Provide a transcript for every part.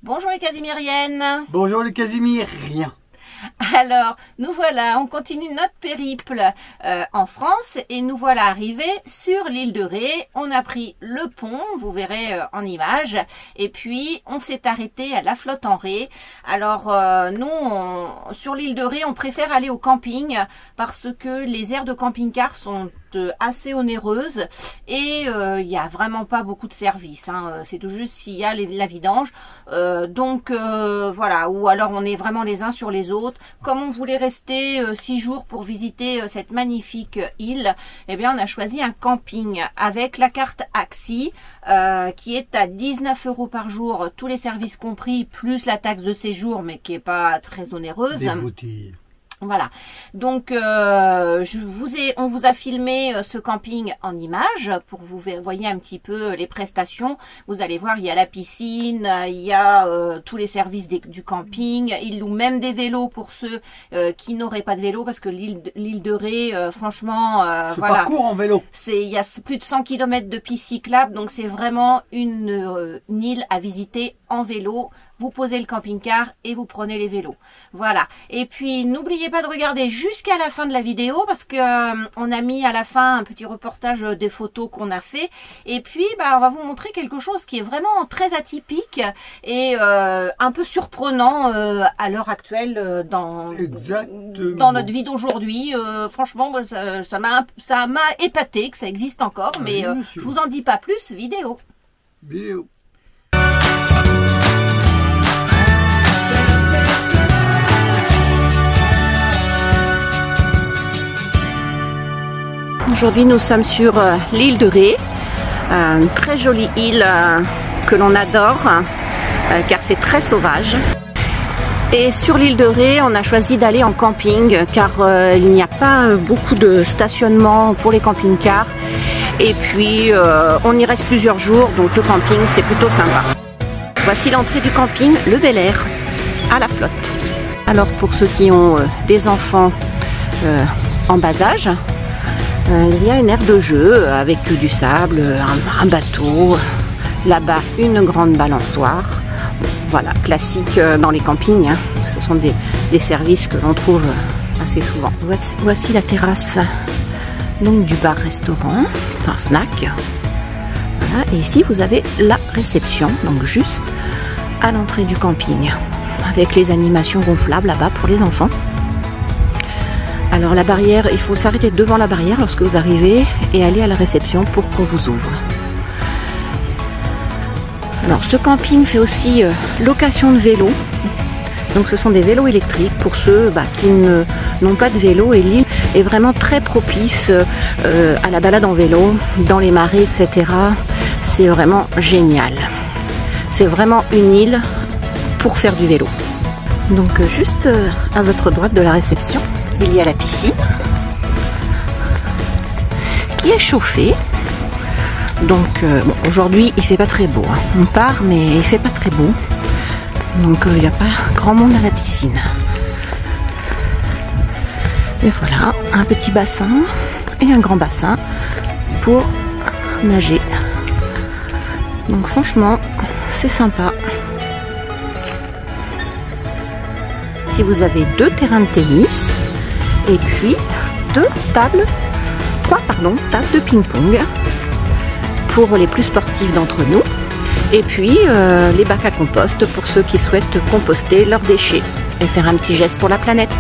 Bonjour les Casimiriennes. Bonjour les Casimiriens. Alors, nous voilà, on continue notre périple en France et nous voilà arrivés sur l'île de Ré. On a pris le pont, vous verrez en image, et puis on s'est arrêté à la flotte en Ré. Alors, nous, sur l'île de Ré, on préfère aller au camping parce que les aires de camping-car sont assez onéreuses et il n'y a vraiment pas beaucoup de services, hein. C'est tout juste s'il y a la vidange, donc voilà, ou alors on est vraiment les uns sur les autres. Comme on voulait rester 6 jours pour visiter cette magnifique île, eh bien on a choisi un camping avec la carte AXI qui est à 19 € par jour, tous les services compris, plus la taxe de séjour, mais qui est pas très onéreuse. Des boutilles. Voilà, donc on vous a filmé ce camping en images pour vous voyez un petit peu les prestations. Vous allez voir, il y a la piscine, il y a tous les services du camping. Ils louent même des vélos pour ceux qui n'auraient pas de vélo, parce que l'île de Ré, franchement, Ce voilà, parcours en vélo. il y a plus de 100 km de pistes cyclables, donc c'est vraiment une île à visiter en vélo. Vous posez le camping-car et vous prenez les vélos. Voilà. Et puis, n'oubliez pas de regarder jusqu'à la fin de la vidéo parce que on a mis à la fin un petit reportage des photos qu'on a fait. Et puis, on va vous montrer quelque chose qui est vraiment très atypique et un peu surprenant à l'heure actuelle dans notre vie d'aujourd'hui. Franchement, ça m'a épaté que ça existe encore, mais je vous en dis pas plus. Vidéo. Aujourd'hui, nous sommes sur l'île de Ré, une très jolie île que l'on adore car c'est très sauvage. Et sur l'île de Ré, on a choisi d'aller en camping car il n'y a pas beaucoup de stationnement pour les camping-cars. Et puis, on y reste plusieurs jours, donc le camping, c'est plutôt sympa. Voici l'entrée du camping, le Bel Air, à la flotte. Alors, pour ceux qui ont des enfants en bas âge, il y a une aire de jeu avec du sable, un bateau, là-bas une grande balançoire. Voilà, classique dans les campings, hein. Ce sont des services que l'on trouve assez souvent. Voici la terrasse donc du bar-restaurant, enfin snack. Voilà, et ici vous avez la réception, donc juste à l'entrée du camping, avec les animations gonflables là-bas pour les enfants. Alors la barrière, il faut s'arrêter devant la barrière lorsque vous arrivez et aller à la réception pour qu'on vous ouvre. Alors ce camping fait aussi location de vélos. Donc ce sont des vélos électriques pour ceux qui n'ont pas de vélo, et l'île est vraiment très propice à la balade en vélo, dans les marais, etc. C'est vraiment génial. C'est vraiment une île pour faire du vélo. Donc juste à votre droite de la réception, il y a la piscine qui est chauffée. Donc aujourd'hui il fait pas très beau, hein. On part mais il fait pas très beau. Donc il n'y a pas grand monde à la piscine. Et voilà, un petit bassin et un grand bassin pour nager. Donc franchement c'est sympa. Si vous avez 2 terrains de tennis et puis 3 tables de ping-pong pour les plus sportifs d'entre nous, et puis les bacs à compost pour ceux qui souhaitent composter leurs déchets et faire un petit geste pour la planète.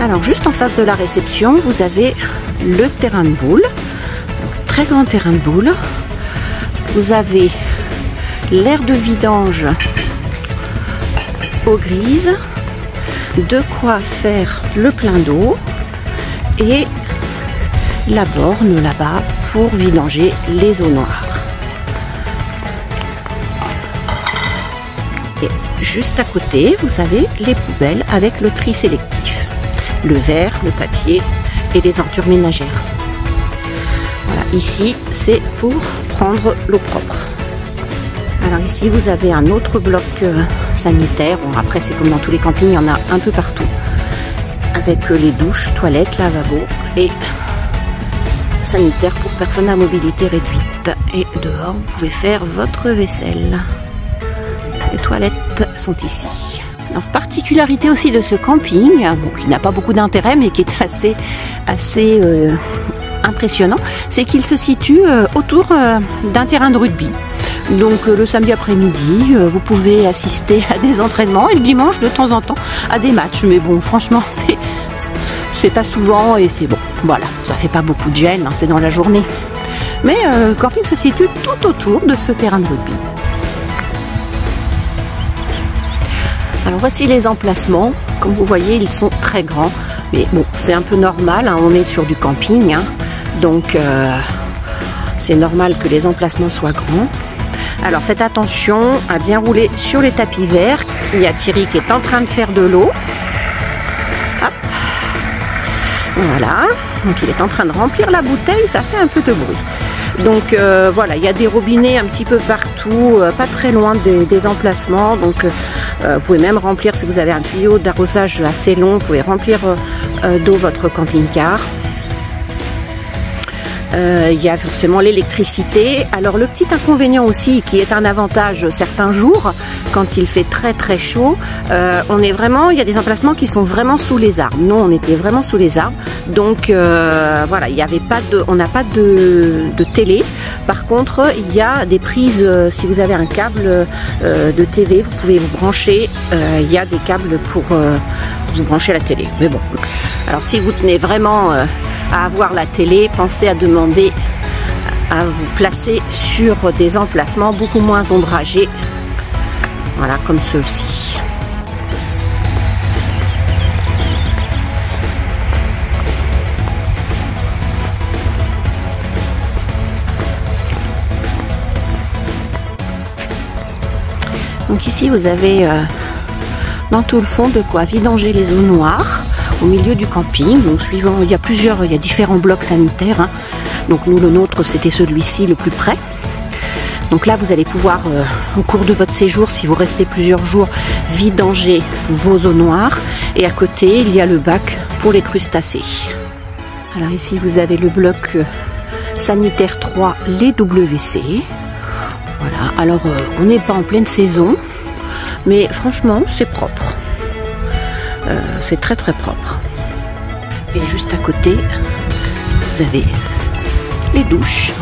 Alors juste en face de la réception, vous avez le terrain de boules, donc très grand terrain de boules. Vous avez l'aire de vidange eau grise, de quoi faire le plein d'eau, et la borne là-bas pour vidanger les eaux noires. Et juste à côté, vous avez les poubelles avec le tri sélectif. Le verre, le papier et les ordures ménagères. Voilà, ici, c'est pour prendre l'eau propre. Alors ici, vous avez un autre bloc sanitaire. Bon, après, c'est comme dans tous les campings, il y en a un peu partout. Avec les douches, toilettes, lavabo et sanitaire pour personnes à mobilité réduite. Et dehors, vous pouvez faire votre vaisselle. Les toilettes sont ici. Alors, particularité aussi de ce camping, bon, qui n'a pas beaucoup d'intérêt mais qui est assez impressionnant, c'est qu'il se situe autour d'un terrain de rugby. Donc le samedi après-midi, vous pouvez assister à des entraînements et le dimanche de temps en temps à des matchs. Mais bon, franchement, c'est pas souvent et c'est bon. Voilà, ça fait pas beaucoup de gêne, hein, c'est dans la journée. Mais le camping se situe tout autour de ce terrain de rugby. Alors voici les emplacements. Comme vous voyez, ils sont très grands. Mais bon, c'est un peu normal, hein, on est sur du camping. Hein, donc c'est normal que les emplacements soient grands. Alors faites attention à bien rouler sur les tapis verts. Il y a Thierry qui est en train de faire de l'eau. Voilà, donc il est en train de remplir la bouteille, ça fait un peu de bruit. Donc voilà, il y a des robinets un petit peu partout, pas très loin des emplacements. Donc vous pouvez même remplir, si vous avez un tuyau d'arrosage assez long, vous pouvez remplir d'eau votre camping-car. Il y a forcément l'électricité. Alors le petit inconvénient aussi, qui est un avantage certains jours, quand il fait très très chaud, on est vraiment, il y a des emplacements qui sont vraiment sous les arbres. Nous on était vraiment sous les arbres, donc voilà, il y avait pas de, on n'a pas de télé. Par contre, il y a des prises, si vous avez un câble de TV, vous pouvez vous brancher, il y a des câbles pour vous brancher la télé. Mais bon, alors si vous tenez vraiment à avoir la télé, pensez à demander à vous placer sur des emplacements beaucoup moins ombragés, voilà, comme ceux-ci. Donc ici vous avez dans tout le fond de quoi vidanger les eaux noires au milieu du camping. Donc suivant, il y a différents blocs sanitaires, hein. Donc nous, le nôtre, c'était celui-ci le plus près. Donc là, vous allez pouvoir, au cours de votre séjour, si vous restez plusieurs jours, vidanger vos eaux noires. Et à côté, il y a le bac pour les crustacés. Alors ici, vous avez le bloc sanitaire 3, les WC. Voilà, alors on n'est pas en pleine saison, mais franchement, c'est propre. C'est très très propre. Et juste à côté, vous avez les douches.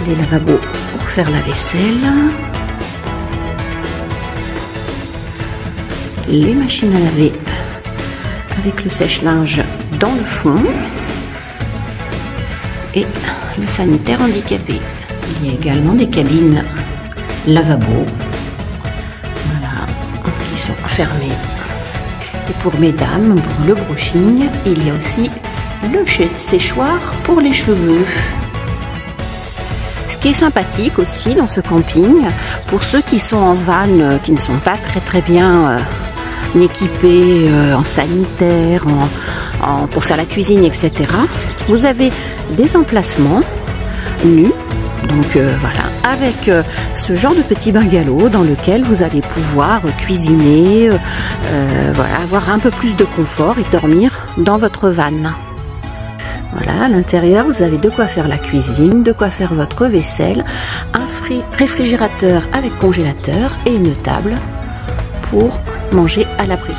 Les lavabos pour faire la vaisselle. Les machines à laver avec le sèche-linge dans le fond. Et le sanitaire handicapé. Il y a également des cabines lavabo, voilà, qui sont fermées. Et pour mesdames, pour le brushing, il y a aussi le séchoir pour les cheveux. Ce qui est sympathique aussi dans ce camping, pour ceux qui sont en van, qui ne sont pas très bien équipés en sanitaire, pour faire la cuisine, etc. Vous avez des emplacements nus, donc voilà, avec ce genre de petit bungalow dans lequel vous allez pouvoir cuisiner, voilà, avoir un peu plus de confort et dormir dans votre van. Voilà, à l'intérieur, vous avez de quoi faire la cuisine, de quoi faire votre vaisselle, un réfrigérateur avec congélateur et une table pour manger à l'abri.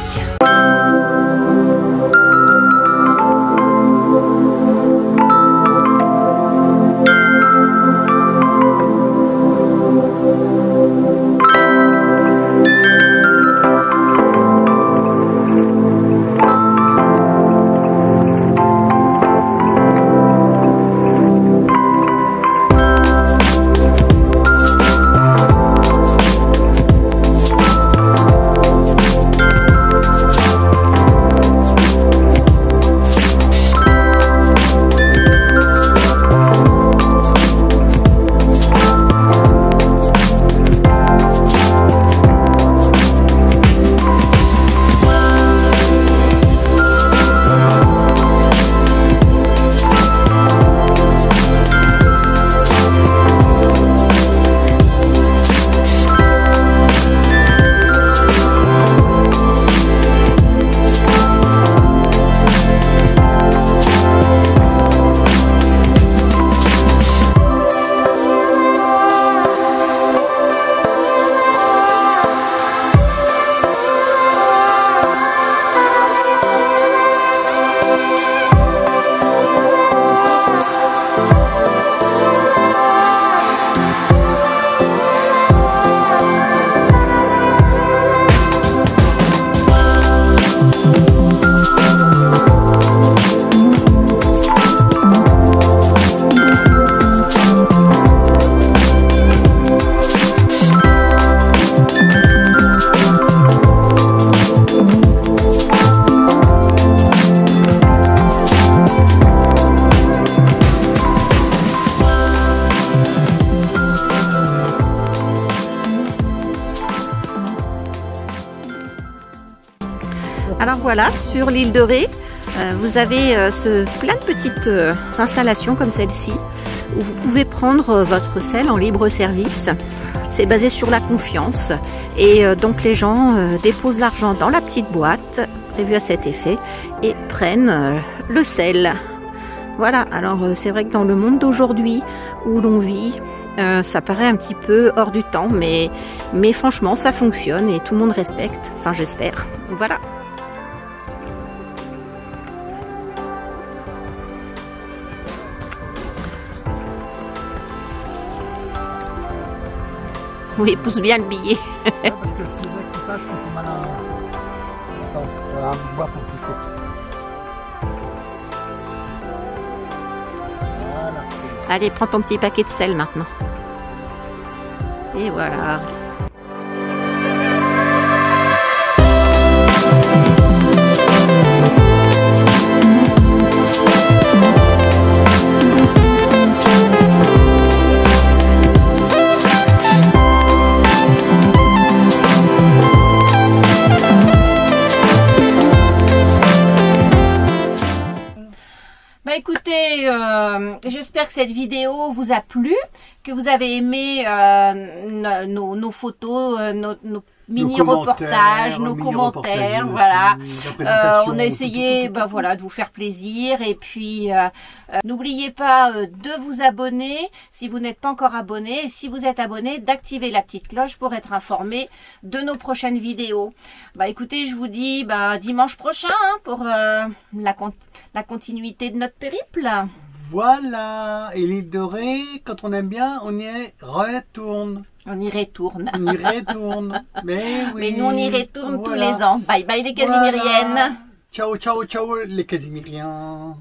voilà, sur l'île de Ré, vous avez plein de petites installations comme celle-ci, où vous pouvez prendre votre sel en libre service. C'est basé sur la confiance. Et donc les gens déposent l'argent dans la petite boîte, prévue à cet effet, et prennent le sel. Voilà, alors c'est vrai que dans le monde d'aujourd'hui où l'on vit, ça paraît un petit peu hors du temps, mais franchement ça fonctionne et tout le monde respecte, enfin j'espère. Voilà. Oui, pousse bien le billet. Ouais, parce que c'est là qui passent qui sont malins. Attends, voilà, un bois pour pousser. Voilà. Allez, prends ton petit paquet de sel maintenant. Et voilà. Bah écoutez, j'espère que cette vidéo vous a plu, que vous avez aimé nos photos, nos mini-reportages, nos commentaires, voilà. On a essayé voilà, de vous faire plaisir et puis n'oubliez pas de vous abonner si vous n'êtes pas encore abonné et si vous êtes abonné, d'activer la petite cloche pour être informé de nos prochaines vidéos. Bah écoutez, je vous dis dimanche prochain pour la continuité de notre périple. Voilà, et l'île de Ré, quand on aime bien, on y retourne. On y retourne. On y retourne. Mais oui. Mais nous, on y retourne voilà. tous les ans. Bye bye les Casimiriennes. Voilà. Ciao, ciao, ciao les Casimiriens.